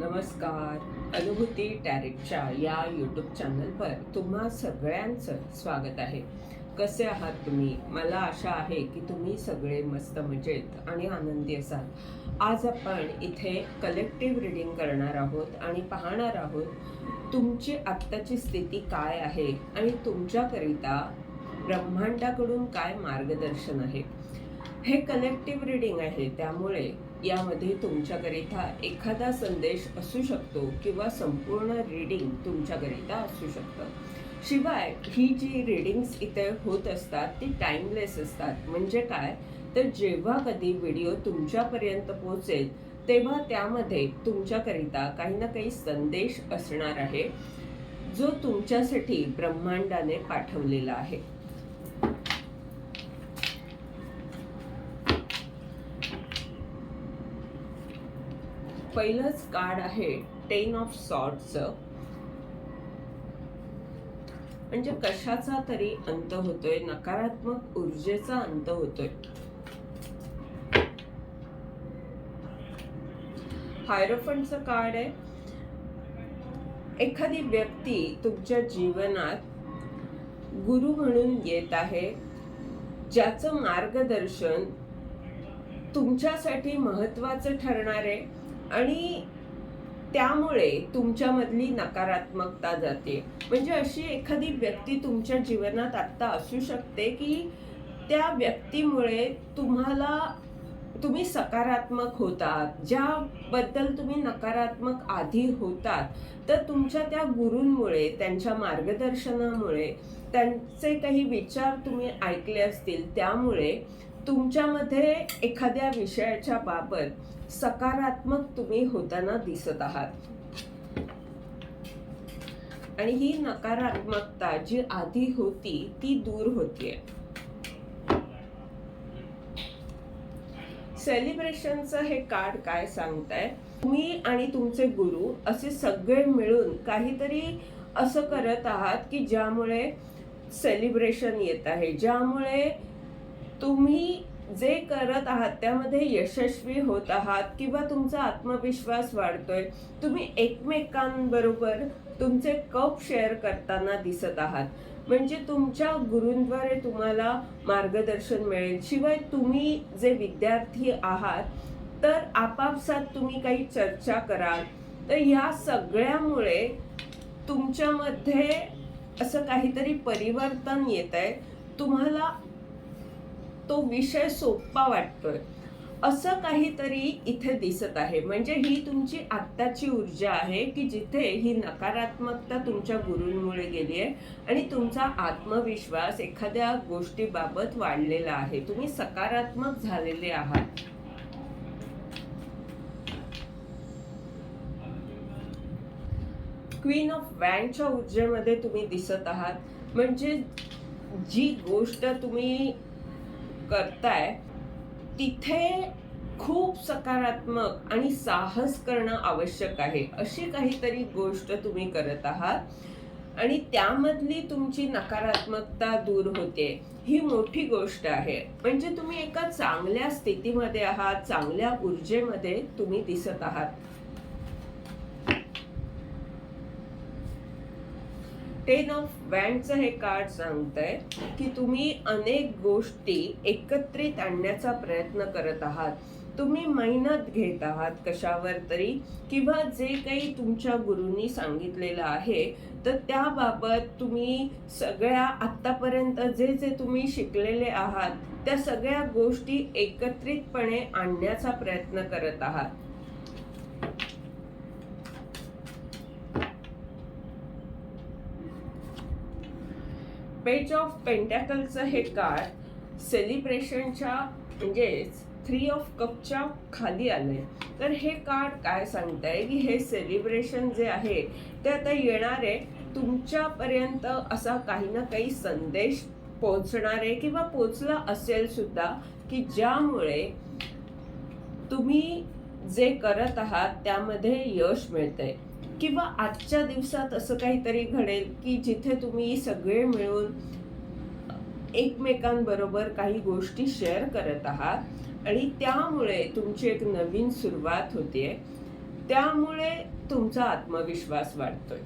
नमस्कार. अनुभूती टॅरेटच्या या यूट्यूब चॅनलवर तुम्हा सगळ्यांचं स्वागत आहे. कसे आहात तुम्ही? मला आशा आहे की तुम्ही सगळे मस्त मजेत आणि आनंदी असाल. आज आपण इथे कलेक्टिव्ह रीडिंग करणार आहोत आणि पाहणार आहोत तुमची आत्ताची स्थिती काय आहे आणि तुमच्याकरिता ब्रह्मांडाकडून काय मार्गदर्शन आहे. हे कलेक्टिव्ह रीडिंग आहे, त्यामुळे यामध्ये तुमच्याकरिता एखादा संदेश असू शकतो किंवा संपूर्ण रीडिंग तुमच्याकरिता असू शकतं. शिवाय ही जी रीडिंग्स इथे होत असतात ती टाईमलेस असतात. म्हणजे काय, तर जेव्हा कधी व्हिडिओ तुमच्यापर्यंत पोहोचेल तेव्हा त्यामध्ये तुमच्याकरिता काही ना काही संदेश असणार आहे, जो तुमच्यासाठी ब्रह्मांडाने पाठवलेला आहे. पहिलंच कार्ड आहे 10 ऑफ सॉर्ड्सचं. म्हणजे कशाचा तरी अंत होतोय, नकारात्मक ऊर्जेचा अंत होतोय. हायरोफंटचं कार्ड आहे. एखादी व्यक्ती तुमच्या जीवनात गुरु म्हणून येत आहे, ज्याचं मार्गदर्शन तुमच्यासाठी महत्त्वाचं ठरणार आहे आणि त्यामुळे तुमच्यामधली नकारात्मकता जाते. म्हणजे अशी एखादी व्यक्ती तुमच्या जीवनात आत्ता असू शकते की त्या व्यक्तीमुळे तुम्ही सकारात्मक होतात, ज्याबद्दल तुम्ही नकारात्मक आधी होतात, तर तुमच्या त्या गुरूंमुळे, त्यांच्या मार्गदर्शनामुळे, त्यांचे काही विचार तुम्ही ऐकले असतील, त्यामुळे तुमच्यामध्ये एखाद्या विषयाच्या बाबत सकारात्मक तुम्ही होताना दिसत आहात आणि ही नकारात्मकता जी आधी होती ती दूर होतीये. सेलिब्रेशनचं हे कार्ड काय सांगताय, तुम्ही आणि तुमचे गुरु असे सगळे मिळून काहीतरी असं करत आहात की ज्यामुळे सेलिब्रेशन येत आहे, ज्यामुळे तुम्ही जे करत आहात त्यामध्ये यशस्वी होत आहात किंवा तुमचा आत्मविश्वास वाढतोय. तुम्ही एकमेकांबरोबर तुमचे कप शेअर करताना दिसत आहात. म्हणजे तुमच्या गुरूंद्वारे तुम्हाला मार्गदर्शन मिळेल. शिवाय तुम्ही जे विद्यार्थी आहात तर आपापसात तुम्ही काही चर्चा कराल. तर या सगळ्यामुळे तुमच्यामध्ये असं काहीतरी परिवर्तन येत आहे. तुम्हाला तो विषय सोपा वाटतोय असं काहीतरी इथे दिसत आहे. म्हणजे ही तुमची आत्ताची ऊर्जा आहे की जिथे ही नकारात्मकता तुमच्या गुरूंमुळे गेली आहे आणि तुमचा आत्मविश्वास एखाद्या गोष्टीबाबत वाढलेला आहे. तुम्ही सकारात्मक झालेले आहात. क्वीन ऑफ वॅन्डच्या ऊर्जेमध्ये तुम्ही दिसत आहात. म्हणजे जी गोष्ट तुम्ही करताय तिथे खूप सकारात्मक आणि साहस करणं आवश्यक आहे. अशी काहीतरी गोष्ट तुम्ही करत आहात आणि त्यामधली तुमची नकारात्मकता दूर होते. ही मोठी गोष्ट आहे. म्हणजे तुम्ही एका चांगल्या स्थितीमध्ये आहात, चांगल्या ऊर्जेमध्ये तुम्ही दिसत आहात. 10 ऑफ वॅन्डचं हे कार्ड सांगतंय की तुम्ही अनेक गोष्टी एकत्रित आणण्याचा प्रयत्न करत आहात. तुम्ही मेहनत घेत आहात कशावर तरी, किंवा जे काही तुमच्या गुरूंनी सांगितलेलं आहे तर त्याबाबत तुम्ही सगळ्या आत्तापर्यंत जे तुम्ही शिकलेले आहात त्या सगळ्या गोष्टी एकत्रितपणे आणण्याचा प्रयत्न करत आहात. पेज ऑफ पेंटॅकलचं हे कार्ड सेलिब्रेशनच्या म्हणजेच 3 ऑफ कपच्या खाली आलंय. तर हे कार्ड काय सांगताय की हे सेलिब्रेशन जे आहे ते आता येणार आहे. तुमच्यापर्यंत असा काही ना काही संदेश पोहोचणार आहे किंवा पोहोचला असेल सुद्धा की ज्यामुळे तुम्ही जे करत आहात त्यामध्ये यश मिळतंय. किंवा आजच्या दिवसात असं काहीतरी घडेल की जिथे तुम्ही सगळे मिळून एकमेकांबरोबर काही गोष्टी शेअर करत आहात आणि त्यामुळे तुमची एक नवीन सुरुवात होते. त्यामुळे तुमचा आत्मविश्वास वाढतोय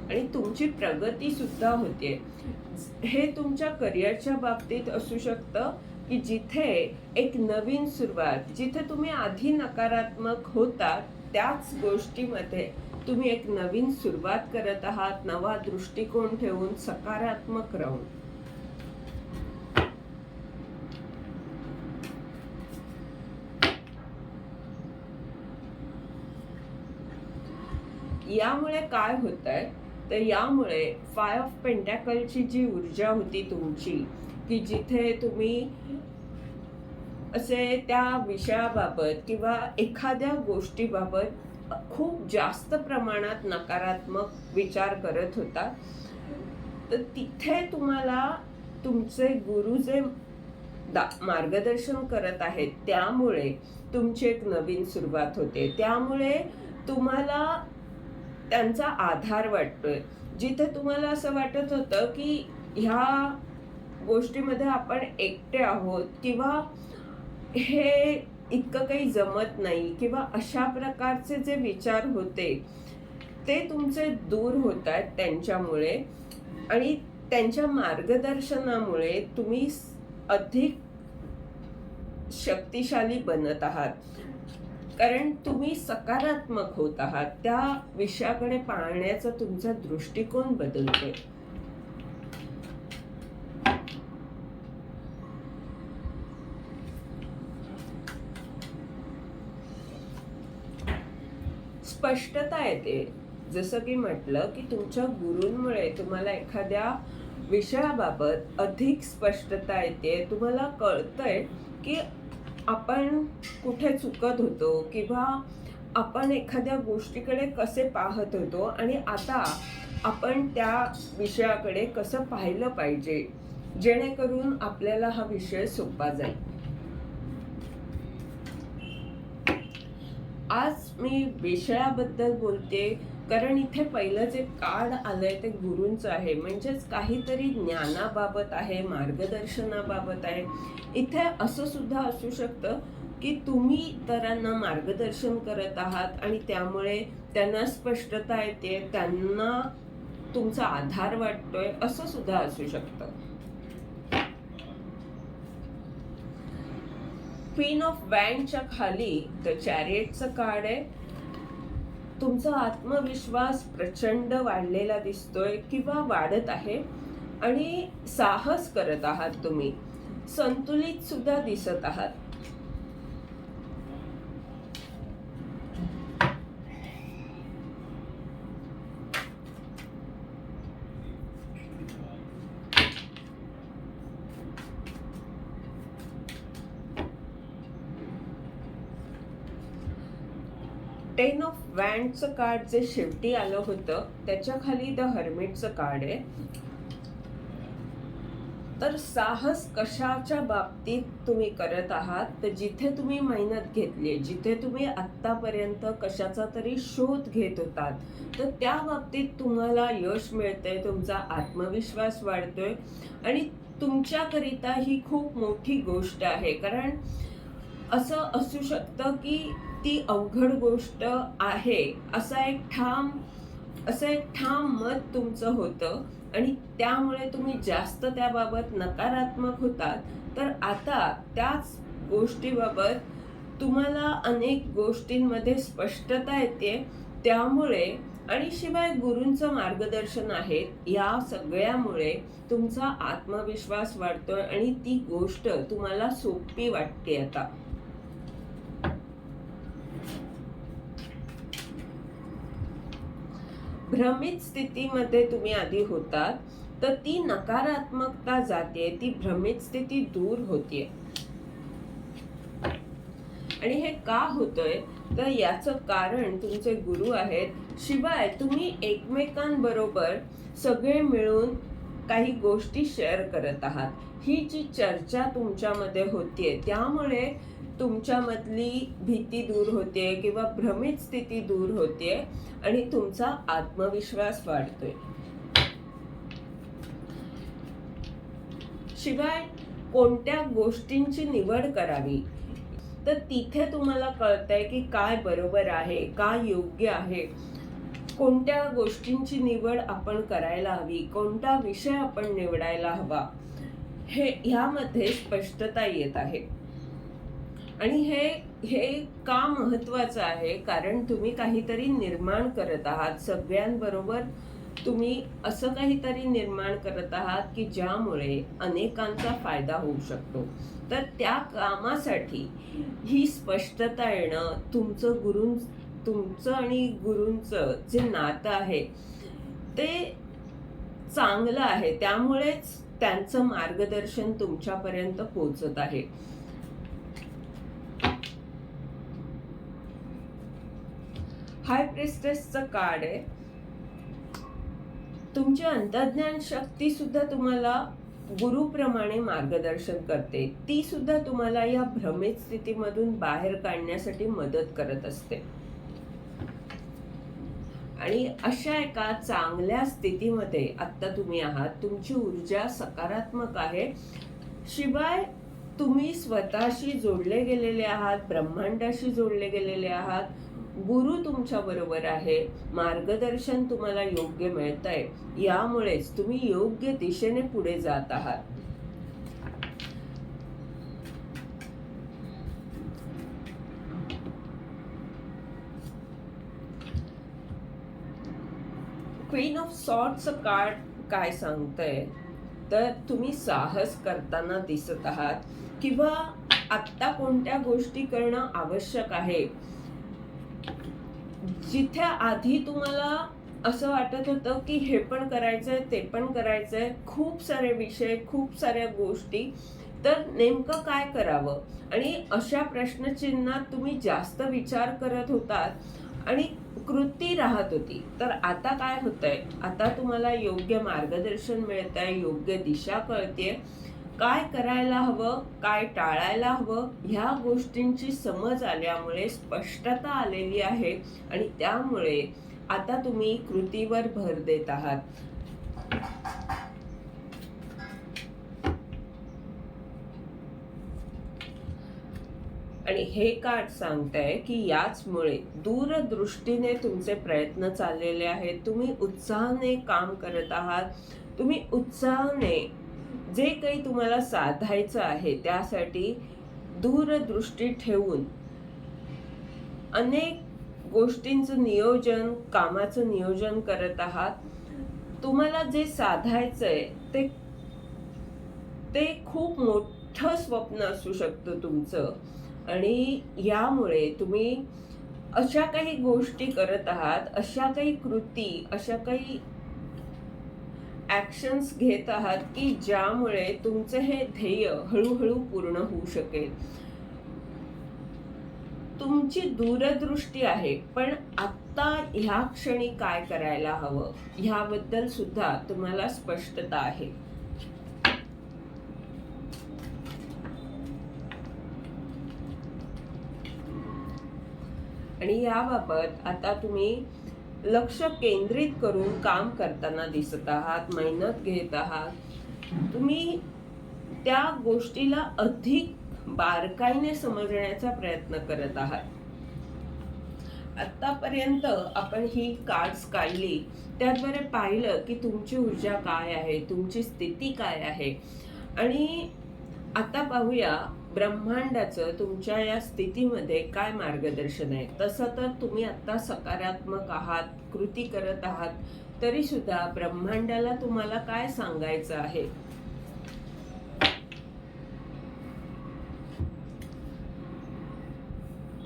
आणि तुमची प्रगती सुद्धा होते. हे तुमच्या करिअरच्या बाबतीत असू शकतं की जिथे एक नवीन सुरुवात, जिथे तुम्ही आधी नकारात्मक होता त्याच गोष्टीमध्ये तुम्ही एक नवीन सुरुवात करत आहात, नवा दृष्टिकोन ठेवून, सकारात्मक राहून. यामुळे काय होतंय तर यामुळे 5 ऑफ पेंटॅकलची जी ऊर्जा होती तुमची, की जिथे तुम्ही असे त्या विषयाबाबत किंवा एखाद्या गोष्टीबाबत खूप जास्त प्रमाणात नकारात्मक विचार करत होता, तर तिथे तुम्हाला तुमचे गुरु जे मार्गदर्शन करत आहेत त्यामुळे तुमची एक नवीन सुरुवात होते. त्यामुळे तुम्हाला त्यांचा आधार वाटतोय. जिथे तुम्हाला असं वाटत होतं की ह्या गोष्टीमध्ये आपण एकटे आहोत किंवा हे इतकं काही जमत नाही किंवा अशा प्रकारचे जे विचार होते ते तुमचे दूर होत आहेत त्यांच्यामुळे, आणि त्यांच्या मार्गदर्शनामुळे तुम्ही अधिक शक्तिशाली बनत आहात. कारण तुम्ही सकारात्मक होत आहात. त्या विषयाकडे पाहण्याचा तुमचा दृष्टिकोन बदलतोय. स्पष्टता येते. जसं की म्हटलं की तुमच्या गुरूंमुळे तुम्हाला एखाद्या विषयाबाबत अधिक स्पष्टता येते. तुम्हाला कळतंय की आपण कुठे चुकत होतो किंवा आपण एखाद्या गोष्टीकडे कसे पाहत होतो आणि आता आपण त्या विषयाकडे कसं पाहिलं पाहिजे, जेणेकरून आपल्याला हा विषय सोपा जाईल. आज मी विषयाबद्दल बोलते कारण इथे पहिलं जे कार्ड आलंय ते गुरूंचं आहे, म्हणजेच काहीतरी ज्ञानाबाबत आहे, मार्गदर्शनाबाबत आहे. इथे असं सुद्धा असू शकतं की तुम्ही इतरांना मार्गदर्शन करत आहात आणि त्यामुळे त्यांना स्पष्टता येते, त्यांना तुमचा आधार वाटतोय, असं सुद्धा असू शकतं. क्वीन ऑफ वँडच्या खाली द चॅरियटचं कार्ड आहे. तुमचा आत्मविश्वास प्रचंड वाढलेला दिसतोय किंवा वाढत आहे आणि साहस करत आहात. तुम्ही संतुलित सुद्धा दिसत आहात. टेन ऑफ वँडचं कार्ड जे शेवटी आलं होतं त्याच्या खाली द हर्मिटचं कार्ड आहे. तर साहस कशाच्या बाबतीत तुम्ही करत आहात, तर जिथे तुम्ही मेहनत घेतली, जिथे तुम्ही आत्तापर्यंत कशाचा तरी शोध घेत होतात, तर त्या बाबतीत तुम्हाला यश मिळतंय, तुमचा आत्मविश्वास वाढतोय आणि तुमच्याकरिता ही खूप मोठी गोष्ट आहे. कारण असं असू शकतं की ती अवघड गोष्ट आहे असं एक ठाम मत तुमचं होतं आणि त्यामुळे तुम्ही जास्त त्याबाबत नकारात्मक होतात. तर आता त्याच गोष्टीबाबत तुम्हाला अनेक गोष्टींमध्ये स्पष्टता येते. त्यामुळे आणि शिवाय गुरूंचं मार्गदर्शन आहे, या सगळ्यामुळे तुमचा आत्मविश्वास वाढतोय आणि ती गोष्ट तुम्हाला सोपी वाटते. आता भ्रमित स्थितीमध्ये तुम्ही आधी होतात, तर ती नकारात्मकता जाते, ती भ्रमित स्थिती दूर होते. आणि हे का होतंय तर याचं कारण तुमचे गुरु आहेत. शिवाय तुम्ही एकमेकांबरोबर सगळे मिळून काही गोष्टी शेअर करत आहात. ही जी चर्चा तुमच्यामध्ये होतीये त्यामुळे तुमच्यामधली भीती दूर होते किंवा भ्रमित स्थिती दूर होते आणि तुमचा आत्मविश्वास वाढतोय. शिवाय कोणत्या गोष्टींची निवड करावी तर तिथे तुम्हाला कळतंय की काय बरोबर आहे, काय योग्य आहे, कोणत्या गोष्टींची निवड आपण करायला हवी, कोणता विषय आपण निवडायला हवा, हे ह्यामध्ये स्पष्टता येत आहे. आणि हे हे का महत्वाचं आहे, कारण तुम्ही काहीतरी निर्माण करत आहात सगळ्यांबरोबर. तुम्ही असं काहीतरी निर्माण करत आहात की ज्यामुळे अनेकांचा फायदा होऊ शकतो. तर त्या कामासाठी ही स्पष्टता येणं, तुमचं आणि गुरूंचं जे नातं आहे ते चांगलं आहे, त्यामुळेच त्यांचं मार्गदर्शन तुमच्यापर्यंत पोहोचत आहे. हाय प्रिस्टेसचं कार्ड आहे. तुमची अंतर्ज्ञान शक्ती सुद्धा तुम्हाला गुरुप्रमाणे मार्गदर्शन करते. ती सुद्धा तुम्हाला या भ्रमित स्थितीमधून बाहेर काढण्यासाठी मदत करत असते. आणि अशा एका चांगल्या स्थितीमध्ये आता तुम्ही आहात. तुमची ऊर्जा सकारात्मक आहे. शिवाय तुम्ही स्वतःशी जोडले गेलेले आहात, ब्रह्मांडाशी जोडले गेलेले आहात. गुरु तुमच्या बरोबर आहे, मार्गदर्शन तुम्हाला योग्य मिळतंय. यामुळेच तुम्ही योग्य दिशेने पुढे जात आहात. क्वीन ऑफ सॉर्ड्सचं कार्ड काय सांगतंय, तर तुम्ही साहस करताना दिसत आहात किंवा आत्ता कोणत्या गोष्टी करणं आवश्यक आहे, जिथे आधी तुम्हाला असं वाटत होतं की हे पण करायचंय, ते पण करायचंय, खूप सारे विषय, खूप साऱ्या गोष्टी, तर नेमकं काय करावं, आणि अशा प्रश्नचिन्हात तुम्ही जास्त विचार करत होतात आणि कृती राहत होती. तर आता काय होतंय, आता तुम्हाला योग्य मार्गदर्शन मिळतंय, योग्य दिशा कळतेय, काय करायला हवं, काय टाळायला हवं, ह्या गोष्टींची समज आल्यामुळे स्पष्टता आलेली आहे. आणि त्यामुळे आता तुम्ही कृतीवर भर देत आहात. आणि हे कार्ड सांगताय की याचमुळे दूरदृष्टीने तुमचे प्रयत्न चाललेले आहेत. तुम्ही उत्साहाने काम करत आहात. तुम्ही उत्साहाने जे काही तुम्हाला साधायचं आहे त्यासाठी दूरदृष्टी ठेवून अनेक गोष्टींचं नियोजन, कामाचं नियोजन करत आहात. तुम्हाला जे साधायचंय ते ते खूप मोठं स्वप्न असू शकतं तुमचं. आणि यामुळे तुम्ही अशा काही गोष्टी करत आहात, अशा काही कृती, अशा काही ॲक्शन्स घेत आहात की ज्यामुळे तुमचं हे ध्येय हळूहळू पूर्ण होऊ शकेल. तुमची दूरदृष्टी आहे, पण आत्ता ह्या क्षणी काय करायला हवं ह्याबद्दल सुद्धा तुम्हाला स्पष्टता आहे. आणि याबाबत आता तुम्ही लक्ष केंद्रित करून काम करताना दिसत आहात, मेहनत घेत आहात. तुम्ही त्या गोष्टीला अधिक बारकाईने समजण्याचा प्रयत्न करत आहात. आतापर्यंत आपण ही कार्ड्स काढली, त्याद्वारे पाहिलं की तुमची ऊर्जा काय आहे, तुमची स्थिती काय आहे. आणि आता पाहूया ब्रह्मांडाचं तुमच्या या स्थितीमध्ये काय मार्गदर्शन आहे. तसं तर तुम्ही आता सकारात्मक आहात, कृती करत आहात, तरी सुद्धा ब्रह्मांडाला तुम्हाला काय सांगायचं आहे.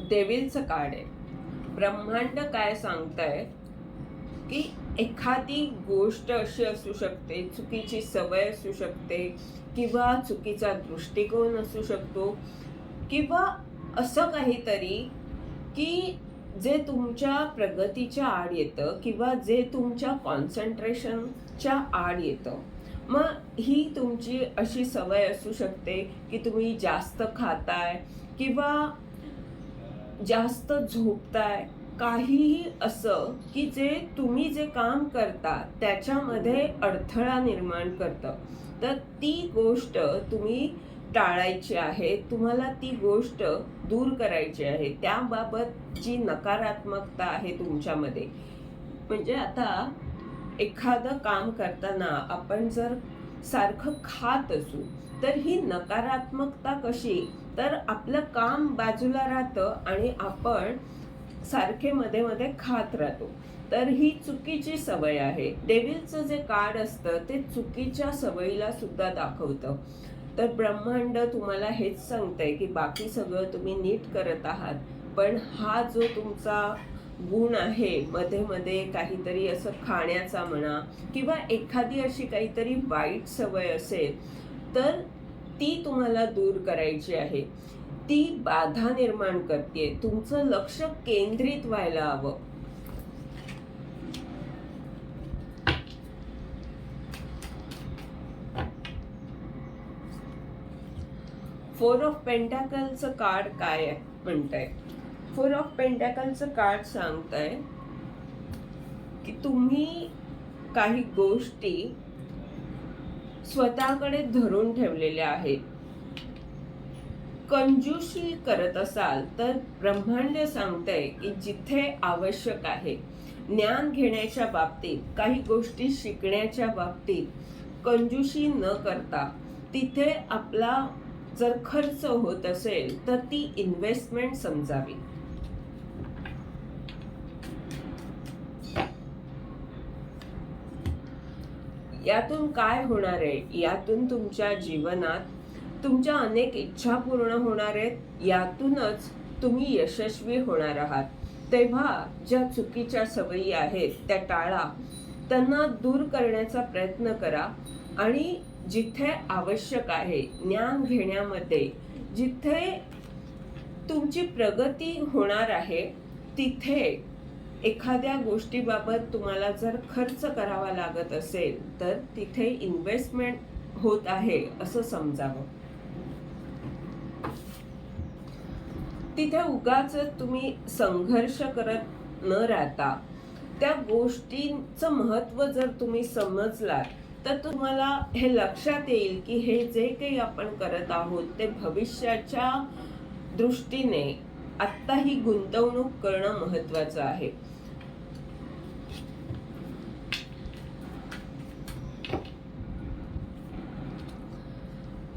डेव्हिलचं कार्ड आहे. ब्रह्मांड काय सांगताय की एखादी गोष्ट अशी असू शकते, चुकीची सवय असू शकते, किंवा चुकीचा दृष्टिकोन असू शकतो, किंवा असं काहीतरी की जे तुमच्या प्रगतीच्या आड येतं किंवा जे तुमच्या कॉन्सन्ट्रेशनच्या आड येतं. मग ही तुमची अशी सवय असू शकते की तुम्ही जास्त खाताय किंवा जास्त झोपताय, काहीही असं की जे तुम्ही जे काम करता त्याच्यामध्ये अडथळा निर्माण करतं. तर ती गोष्ट तुम्ही टाळायची आहे, तुम्हाला ती गोष्ट दूर करायची आहे, त्याबाबत जी नकारात्मकता आहे तुमच्यामध्ये. म्हणजे आता एखादं काम करताना आपण जर सारखं खात असू, तर ही नकारात्मकता कशी, तर आपलं काम बाजूला राहतं आणि आपण सारखे मध्ये मध्ये खात राहतो. तर ही चुकीची सवय आहे. डेव्हिलचं जे कार्ड असतं ते चुकीच्या सवयीला सुद्धा दाखवतं. तर ब्रह्मांड तुम्हाला हेच सांगतंय की बाकी सगळं तुम्ही नीट करत आहात, पण हा जो तुमचा गुण आहे, मध्ये मध्ये काहीतरी असं खाण्याचा म्हणा किंवा एखादी अशी काहीतरी वाईट सवय असेल, तर ती तुम्हाला दूर करायची आहे. ती बाधा निर्माण करते. तुमचं लक्ष केंद्रित व्हायला हवं. फोर ऑफ पेंटॅकलचं कार्ड काय म्हणतंय? फोर ऑफ पेंटॅकलचं कार्ड सांगतंय की तुम्ही काही गोष्टी स्वतःकडे धरून ठेवलेल्या आहेत. कंजूसी करत असाल तर ब्रह्मांड सांगतंय की जिथे आवश्यक आहे, ज्ञान घेण्याच्या बाबतीत, काही गोष्टी शिकण्याच्या बाबतीत कंजूसी न करता, तिथे आपला जर खर्च होत असेल तर ती इन्व्हेस्टमेंट समजावी. यातून काय होणार आहे? यातून तुमच्या जीवनात तुमच्या अनेक इच्छा पूर्ण होणार आहेत. यातूनच तुम्ही यशस्वी होणार आहात. तेव्हा ज्या चुकीच्या सवयी आहेत त्या टाळा, त्यांना दूर करण्याचा प्रयत्न करा आणि जिथे आवश्यक आहे ज्ञान घेण्यामध्ये, जिथे तुमची प्रगती होणार आहे, तिथे एखाद्या गोष्टीबाबत तुम्हाला जर खर्च करावा लागत असेल तर तिथे इन्व्हेस्टमेंट होत आहे असं समजावं. तिथे उगाच तुम्ही संघर्ष करत न राहता त्या गोष्टींचं महत्त्व जर तुम्ही समजलात, तर तुम्हाला हे लक्षात येईल की हे जे काही आपण करत आहोत ते भविष्याच्या दृष्टीने आत्ता ही गुंतवणूक करणं महत्त्वाचं आहे.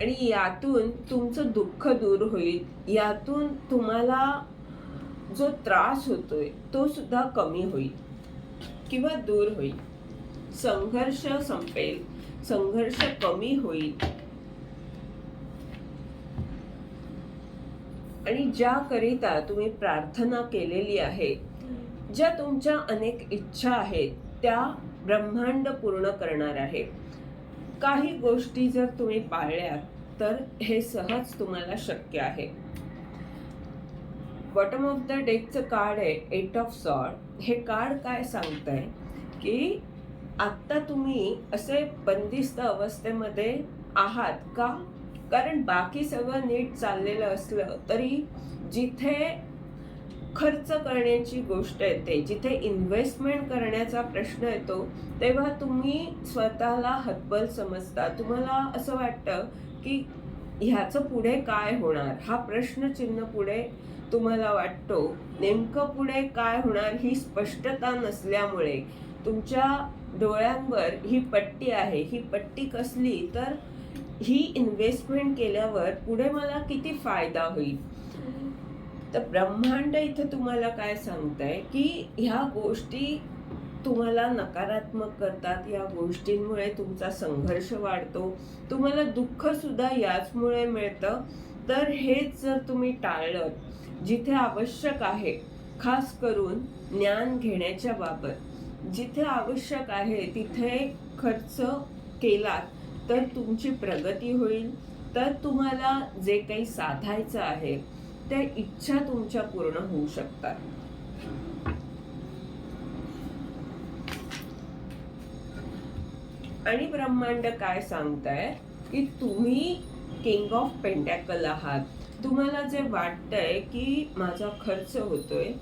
आणि यातून तुमचं दुःख दूर होईल. यातून तुम्हाला जो त्रास होतोय तो सुद्धा कमी होईल किंवा दूर होईल. संघर्ष संपेल, संघर्ष कमी होईल. आणि ज्याकरिता तुम्ही प्रार्थना केलेली आहे, ज्या तुमच्या अनेक इच्छा आहेत, त्या ब्रह्मांड पूर्ण करणार आहे. काही गोष्टी जर तुम्ही पाळल्यात तर हे सहज तुम्हाला शक्य आहे. बॉटम ऑफ द डेकचं कार्ड आहे एट ऑफ सॉर्ड. हे कार्ड काय सांगतंय की आत्ता तुम्ही असे बंदिस्त अवस्थेमध्ये आहात का? कारण बाकी सगळं नीट चाललेलं असलं तरी जिथे खर्च करण्याची गोष्ट येते, जिथे इन्व्हेस्टमेंट करण्याचा प्रश्न येतो, तेव्हा तुम्ही स्वतःला हतबल समजता. तुम्हाला असं वाटतं की ह्याचं पुढे काय होणार, हा प्रश्नचिन्ह पुढे तुम्हाला वाटतो. नेमकं पुढे काय होणार ही स्पष्टता नसल्यामुळे तुमच्या डोळ्यांवर ही पट्टी आहे. ही पट्टी कसली, तर ही इन्व्हेस्टमेंट केल्यावर पुढे मला किती फायदा होईल. तर ब्रह्मांड इथे तुम्हाला काय सांगतंय की ह्या गोष्टी तुम्हाला नकारात्मक करतात. या गोष्टींमुळे तुमचा संघर्ष वाढतो, तुम्हाला दुःख सुद्धा याचमुळे मिळतं. तर हेच जर तुम्ही टाळलं, जिथे आवश्यक आहे, खास करून ज्ञान घेण्याच्या बाबत जिथे आवश्यक आहे तिथे खर्च केलात तर तुमची प्रगती होईल. तर तुम्हाला जे काही साधायचं आहे त्या इच्छा तुमच्या पूर्ण होऊ शकतात. आणि ब्रह्मांड काय सांगताय की तुम्ही किंग ऑफ पेंटॅकल आहात. तुम्हाला जे वाटतंय की माझा खर्च होतोय,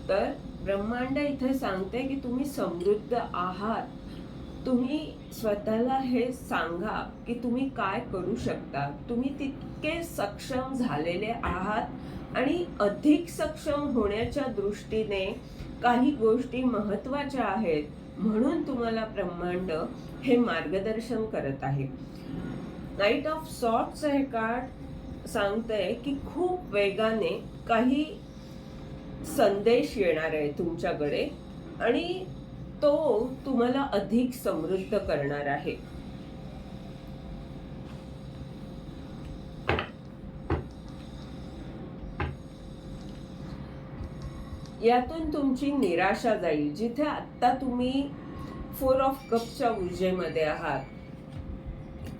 तर ब्रह्मांड इथे सांगते की तुम्ही समृद्ध आहात. तुम्ही स्वतःला हे सांगा की तुम्ही काय करू शकता. तुम्ही इतके सक्षम झालेले आहात आणि अधिक सक्षम होण्याच्या दृष्टीने काही गोष्टी महत्त्वाच्या आहेत, म्हणून तुम्हाला ब्रह्मांड हे मार्गदर्शन करत आहे. नाईट ऑफ सॉर्ट्स हे कार्ड सांगतंय की खूप वेगाने काही संदेश येणार आहे तुमच्याकडे आणि तो तुम्हाला अधिक समृद्ध करणार आहे. यातून तुमची निराशा जाईल. जिथे आत्ता तुम्ही 4 ऑफ कप्सच्या ऊर्जेमध्ये आहात,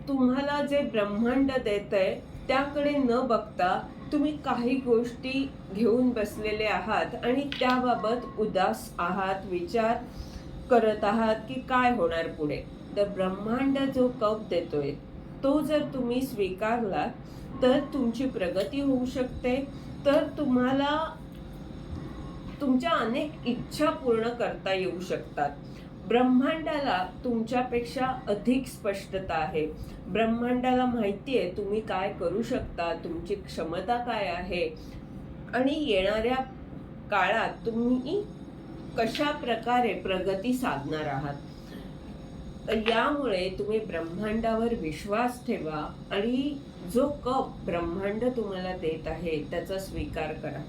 तुम्हाला जे ब्रह्मांड देतंय त्याकडे न बघता तुम्ही काही गोष्टी घेऊन बसलेले आहात आणि त्याबाबत उदास आहात, विचार करत आहात की काय होणार पुढे. तर ब्रह्मांड जो कप देतोय तो जर तुम्ही स्वीकारला तर तुमची प्रगती होऊ शकते. तर तुम्हाला तुमच्या अनेक इच्छा पूर्ण करता येऊ शकतात. ब्रह्मांडाला तुमच्यापेक्षा अधिक स्पष्टता आहे. ब्रह्मांडाला माहिती आहे तुम्ही काय करू शकता, तुमची क्षमता काय आहे आणि येणाऱ्या काळात तुम्ही कशा प्रकारे प्रगती साधणार आहात. तर यामुळे तुम्ही ब्रह्मांडावर विश्वास ठेवा आणि जो कप ब्रह्मांड तुम्हाला देत आहे त्याचा स्वीकार करा.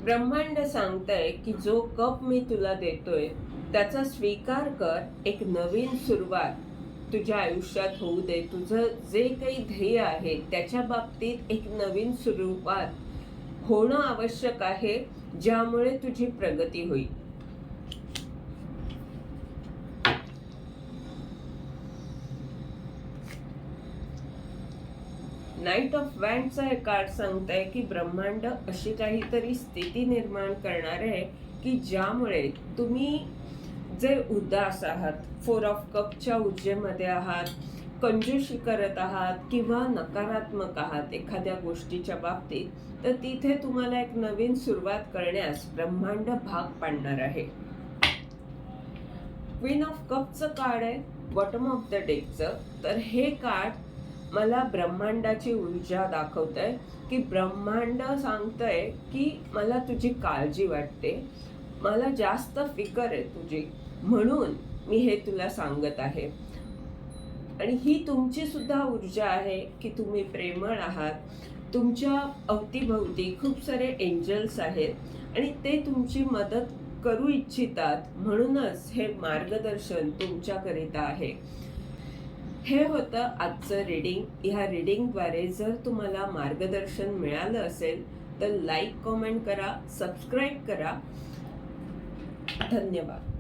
ब्रह्मांड सांगतंय की जो कप मी तुला देतोय त्याचा स्वीकार कर. एक नवीन सुरुवात तुझ्या आयुष्यात होऊ दे. तुझं जे काही ध्येय आहे त्याच्या बाबतीत एक नवीन सुरुवात होणं आवश्यक आहे, ज्यामुळे तुझी प्रगती होईल. नाईट ऑफ वँडचा हे कार्ड सांगतंय की ब्रह्मांड अशी काहीतरी स्थिती निर्माण करणार आहे की ज्यामुळे तुम्ही जे उदास आहात, 4 ऑफ कपच्या ऊर्जेमध्ये आहात, कंजूशी करत आहात किंवा नकारात्मक आहात एखाद्या गोष्टीच्या बाबतीत, तर तिथे तुम्हाला एक नवीन सुरुवात करण्यास ब्रह्मांड भाग पाडणार आहे. क्वीन ऑफ कपचं कार्ड आहे बॉटम ऑफ द डेकचं. तर हे कार्ड मला ब्रह्मांडाची ऊर्जा दाखवतंय की ब्रह्मांड सांगतंय की मला तुझी काळजी वाटते, मला जास्त फिकर आहे तुझी, म्हणून मी हे तुला सांगत आहे. आणि ही तुमची सुद्धा ऊर्जा आहे की तुम्ही प्रेमळ आहात. तुमच्या अवतीभवती खूप सारे एंजल्स आहेत आणि ते तुमची मदत करू इच्छितात, म्हणूनच हे मार्गदर्शन तुमच्याकरिता आहे. हे होतं आजचं रीडिंग. ह्या रीडिंगद्वारे जर तुम्हाला मार्गदर्शन मिळालं असेल तर लाईक, कमेंट करा, सबस्क्राईब करा. धन्यवाद.